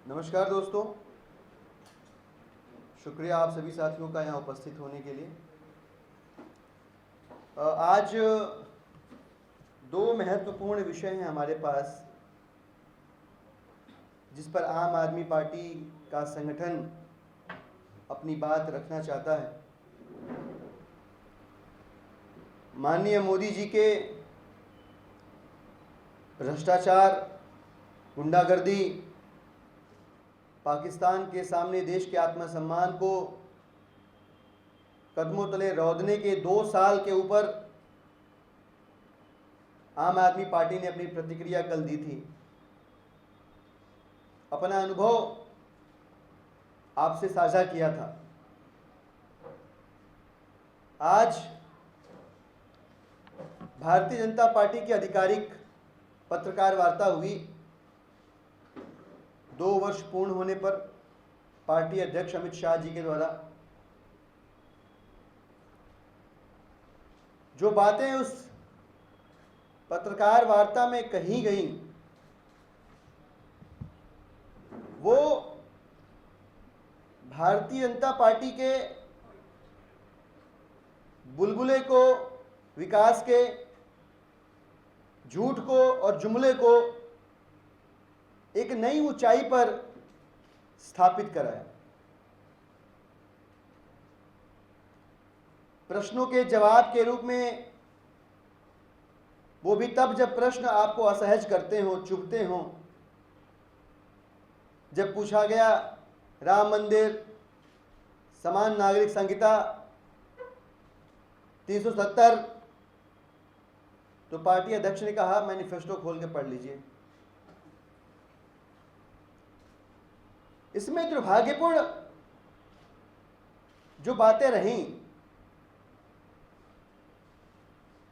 नमस्कार दोस्तों, शुक्रिया आप सभी साथियों का यहाँ उपस्थित होने के लिए। आज दो महत्वपूर्ण विषय हैं हमारे पास जिस पर आम आदमी पार्टी का संगठन अपनी बात रखना चाहता है। माननीय मोदी जी के भ्रष्टाचार, गुंडागर्दी, पाकिस्तान के सामने देश के आत्मसम्मान को कदमों तले रौंदने के 2 साल के ऊपर आम आदमी पार्टी ने अपनी प्रतिक्रिया कल दी थी। अपना अनुभव आपसे साझा किया था। आज भारतीय जनता पार्टी की आधिकारिक पत्रकार वार्ता हुई। 2 वर्ष पूर्ण होने पर पार्टी अध्यक्ष अमित शाह जी के द्वारा जो बातें उस पत्रकार वार्ता में कही गई वो भारतीय जनता पार्टी के बुलबुले को, विकास के, झूठ को और जुमले को एक नई ऊंचाई पर स्थापित कराया। प्रश्नों के जवाब के रूप में, वो भी तब जब प्रश्न आपको असहज करते हो, चुभते हो। जब पूछा गया राम मंदिर, समान नागरिक संहिता 370, तो पार्टी अध्यक्ष ने कहा मैनिफेस्टो खोल के पढ़ लीजिए। इसमें दुर्भाग्यपूर्ण जो बातें रहीं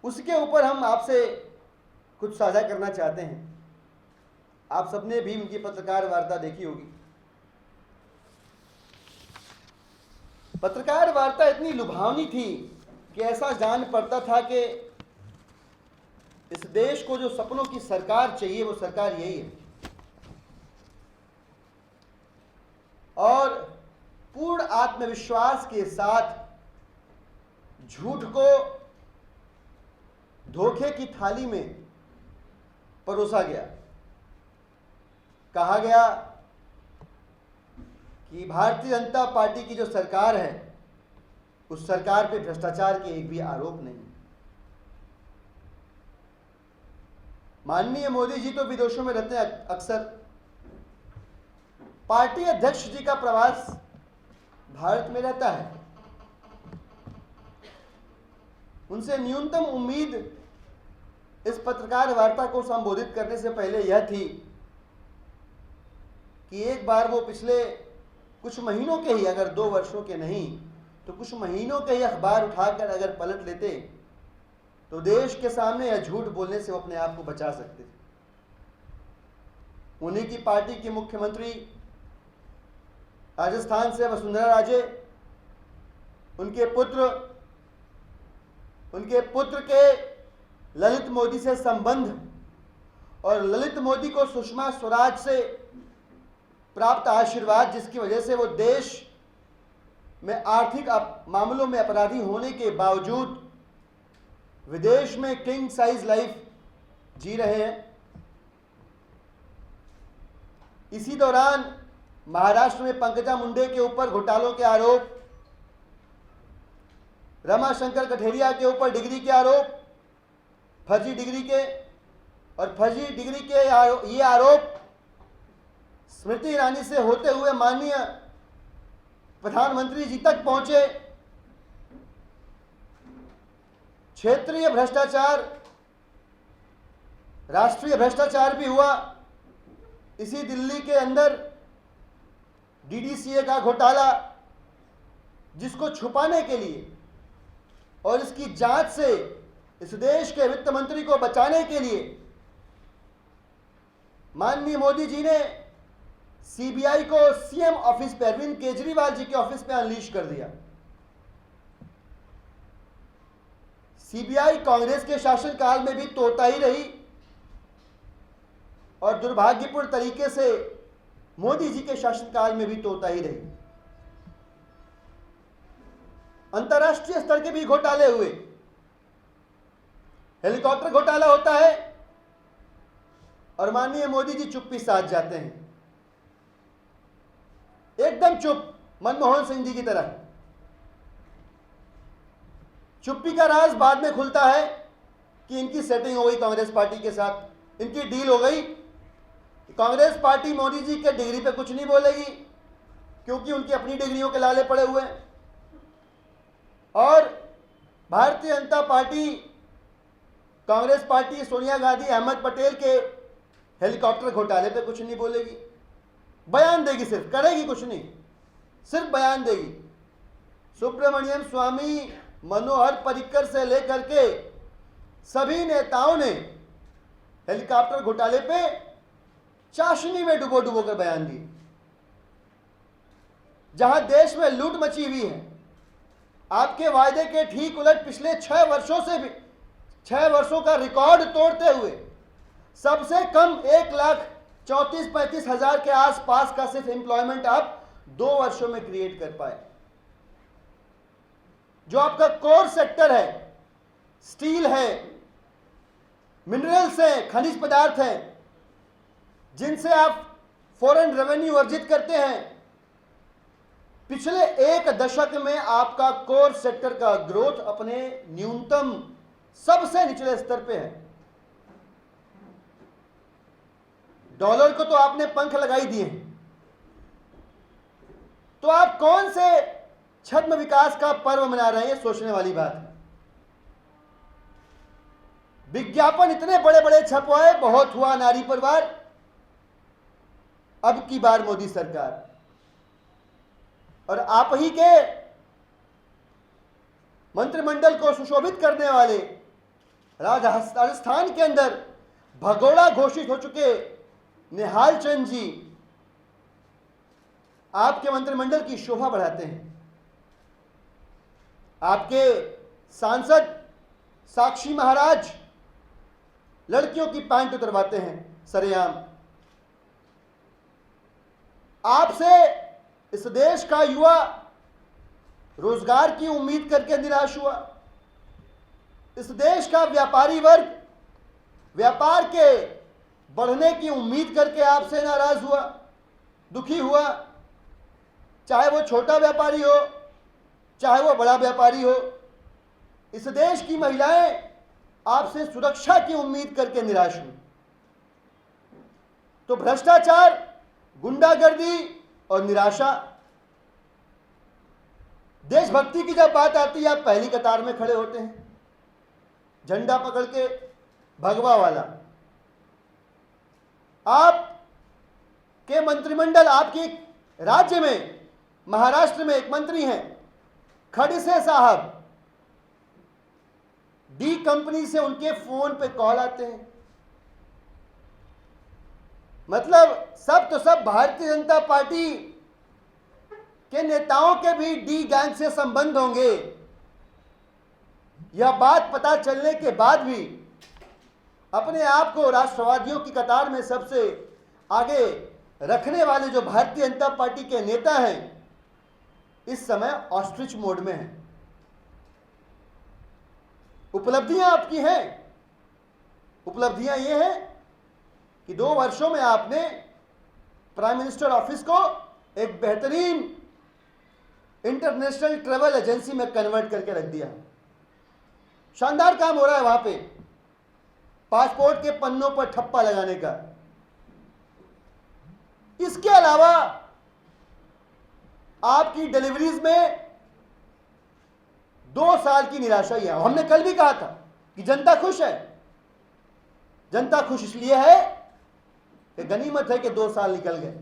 उसके ऊपर हम आपसे कुछ साझा करना चाहते हैं। आप सबने भी उनकी पत्रकार वार्ता देखी होगी। पत्रकार वार्ता इतनी लुभावनी थी कि ऐसा जान पड़ता था कि इस देश को जो सपनों की सरकार चाहिए वो सरकार यही है। और पूर्ण आत्मविश्वास के साथ झूठ को धोखे की थाली में परोसा गया। कहा गया कि भारतीय जनता पार्टी की जो सरकार है उस सरकार पे भ्रष्टाचार के एक भी आरोप नहीं। माननीय मोदी जी तो विदेशों में रहते हैं अक्सर। पार्टी अध्यक्ष जी का प्रवास भारत में रहता है। उनसे न्यूनतम उम्मीद इस पत्रकार वार्ता को संबोधित करने से पहले यह थी कि एक बार वो पिछले कुछ महीनों के ही, अगर 2 वर्षों के नहीं तो कुछ महीनों के ही अखबार उठाकर अगर पलट लेते तो देश के सामने यह झूठ बोलने से वो अपने आप को बचा सकते थे। उन्हीं की पार्टी के मुख्यमंत्री राजस्थान से वसुंधरा राजे, उनके पुत्र के ललित मोदी से संबंध और ललित मोदी को सुषमा स्वराज से प्राप्त आशीर्वाद, जिसकी वजह से वो देश में आर्थिक मामलों में अपराधी होने के बावजूद विदेश में किंग साइज लाइफ जी रहे हैं। इसी दौरान महाराष्ट्र में पंकजा मुंडे के ऊपर घोटालों के आरोप, रमाशंकर कठेरिया के ऊपर डिग्री के आरोप, फर्जी डिग्री के, और फर्जी डिग्री के ये आरोप स्मृति ईरानी से होते हुए माननीय प्रधानमंत्री जी तक पहुंचे। क्षेत्रीय भ्रष्टाचार, राष्ट्रीय भ्रष्टाचार भी हुआ। इसी दिल्ली के अंदर डीडीसीए का घोटाला, जिसको छुपाने के लिए और इसकी जांच से इस देश के वित्त मंत्री को बचाने के लिए माननीय मोदी जी ने सीबीआई को सीएम ऑफिस पे, अरविंद केजरीवाल जी के ऑफिस पे अनलीश कर दिया। सीबीआई कांग्रेस के शासनकाल में भी तोता ही रही और दुर्भाग्यपूर्ण तरीके से मोदी जी के शासनकाल में भी तो होता ही रही। अंतर्राष्ट्रीय स्तर के भी घोटाले हुए। हेलीकॉप्टर घोटाला होता है और माननीय मोदी जी चुप्पी साध जाते हैं, एकदम चुप, मनमोहन सिंह जी की तरह। चुप्पी का राज बाद में खुलता है कि इनकी सेटिंग हो गई कांग्रेस पार्टी के साथ, इनकी डील हो गई। कांग्रेस पार्टी मोदी जी के डिग्री पे कुछ नहीं बोलेगी क्योंकि उनकी अपनी डिग्रियों के लाले पड़े हुए हैं, और भारतीय जनता पार्टी, कांग्रेस पार्टी सोनिया गांधी, अहमद पटेल के हेलीकॉप्टर घोटाले पे कुछ नहीं बोलेगी। बयान देगी, सिर्फ करेगी कुछ नहीं, सिर्फ बयान देगी। सुब्रमण्यम स्वामी, मनोहर पर्रिकर से लेकर के सभी नेताओं ने हेलीकॉप्टर घोटाले पे चाशनी में डुबो डुबो कर बयान दिए। जहां देश में लूट मची हुई है, आपके वायदे के ठीक उलट पिछले 6 वर्षों का रिकॉर्ड तोड़ते हुए सबसे कम 1,34,35,000 के आसपास का सिर्फ एम्प्लॉयमेंट आप 2 वर्षों में क्रिएट कर पाए। जो आपका कोर सेक्टर है, स्टील है, मिनरल्स हैं, खनिज पदार्थ हैं, जिनसे आप फॉरेन रेवेन्यू अर्जित करते हैं, पिछले 1 दशक में आपका कोर सेक्टर का ग्रोथ अपने न्यूनतम सबसे निचले स्तर पे है। डॉलर को तो आपने पंख लगाई दिए हैं, तो आप कौन से छद्म विकास का पर्व मना रहे हैं, सोचने वाली बात है। विज्ञापन इतने बड़े बड़े छपवाए, बहुत हुआ नारी परिवार, अब की बार मोदी सरकार, और आप ही के मंत्रिमंडल को सुशोभित करने वाले राजस्थान के अंदर भगोड़ा घोषित हो चुके निहाल चंद जी आपके मंत्रिमंडल की शोभा बढ़ाते हैं। आपके सांसद साक्षी महाराज लड़कियों की पैंट उतरवाते हैं सरेआम। आपसे इस देश का युवा रोजगार की उम्मीद करके निराश हुआ। इस देश का व्यापारी वर्ग व्यापार के बढ़ने की उम्मीद करके आपसे नाराज हुआ, दुखी हुआ। चाहे वो छोटा व्यापारी हो, चाहे वो बड़ा व्यापारी हो, इस देश की महिलाएं आपसे सुरक्षा की उम्मीद करके निराश हुई। तो भ्रष्टाचार, गुंडागर्दी और निराशा। देशभक्ति की जब बात आती है, आप पहली कतार में खड़े होते हैं, झंडा पकड़ के, भगवा वाला। आप के मंत्रिमंडल, आपके राज्य में, महाराष्ट्र में एक मंत्री हैं खड़से साहब, डी कंपनी से उनके फोन पे कॉल आते हैं। मतलब सब तो सब भारतीय जनता पार्टी के नेताओं के भी डी गैंग से संबंध होंगे, यह बात पता चलने के बाद भी अपने आप को राष्ट्रवादियों की कतार में सबसे आगे रखने वाले जो भारतीय जनता पार्टी के नेता हैं, इस समय ऑस्ट्रिच मोड में हैं। उपलब्धियां आपकी हैं। उपलब्धियां ये हैं कि 2 वर्षों में आपने प्राइम मिनिस्टर ऑफिस को एक बेहतरीन इंटरनेशनल ट्रैवल एजेंसी में कन्वर्ट करके रख दिया। शानदार काम हो रहा है वहां पे, पासपोर्ट के पन्नों पर ठप्पा लगाने का। इसके अलावा आपकी डिलीवरीज में 2 साल की निराशा ही है। हमने कल भी कहा था कि जनता खुश है। जनता खुश इसलिए है कि गनीमत है कि 2 साल निकल गए,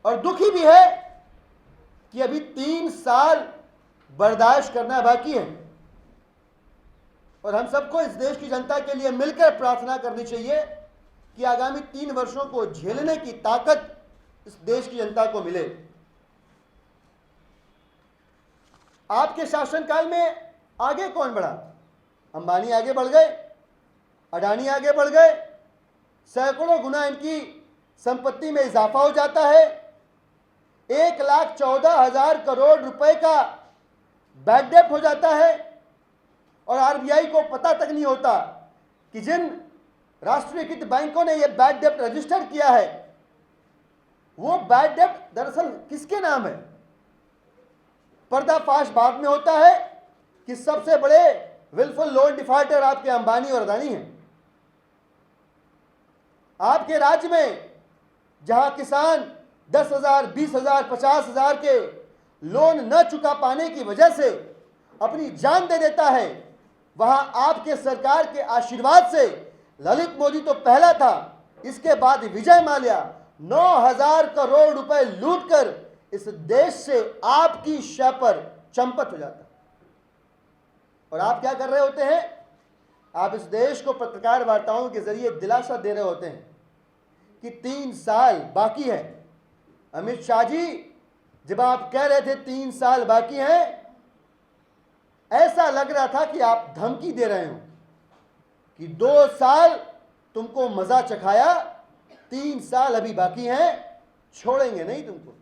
और दुखी भी है कि अभी 3 साल बर्दाश्त करना बाकी है। और हम सबको इस देश की जनता के लिए मिलकर प्रार्थना करनी चाहिए कि आगामी 3 वर्षों को झेलने की ताकत इस देश की जनता को मिले। आपके शासनकाल में आगे कौन बढ़ा? अंबानी आगे बढ़ गए, अडानी आगे बढ़ गए, सैकड़ों गुना इनकी संपत्ति में इजाफा हो जाता है। 1,14,000 करोड़ रुपए का बैड डेप्ट हो जाता है और आरबीआई को पता तक नहीं होता कि जिन राष्ट्रीयकृत बैंकों ने यह बैड डेप्ट रजिस्टर किया है वो बैड डेप्ट दरअसल किसके नाम है। पर्दाफाश बाद में होता है कि सबसे बड़े विलफुल लोन डिफॉल्टर आपके अंबानी और अदानी हैं। आपके राज्य में जहां किसान 10,000, 20,000, 50,000 के लोन न चुका पाने की वजह से अपनी जान दे देता है, वहां आपके सरकार के आशीर्वाद से ललित मोदी तो पहला था, इसके बाद विजय माल्या 9,000 करोड़ रुपए लूटकर इस देश से आपकी शय पर चंपत हो जाता। और आप क्या कर रहे होते हैं? आप इस देश को पत्रकार वार्ताओं के जरिए दिलासा दे रहे होते हैं कि 3 साल बाकी है। अमित शाह जी, जब आप कह रहे थे 3 साल बाकी हैं, ऐसा लग रहा था कि आप धमकी दे रहे हो कि 2 साल तुमको मजा चखाया, 3 साल अभी बाकी हैं, छोड़ेंगे नहीं तुमको।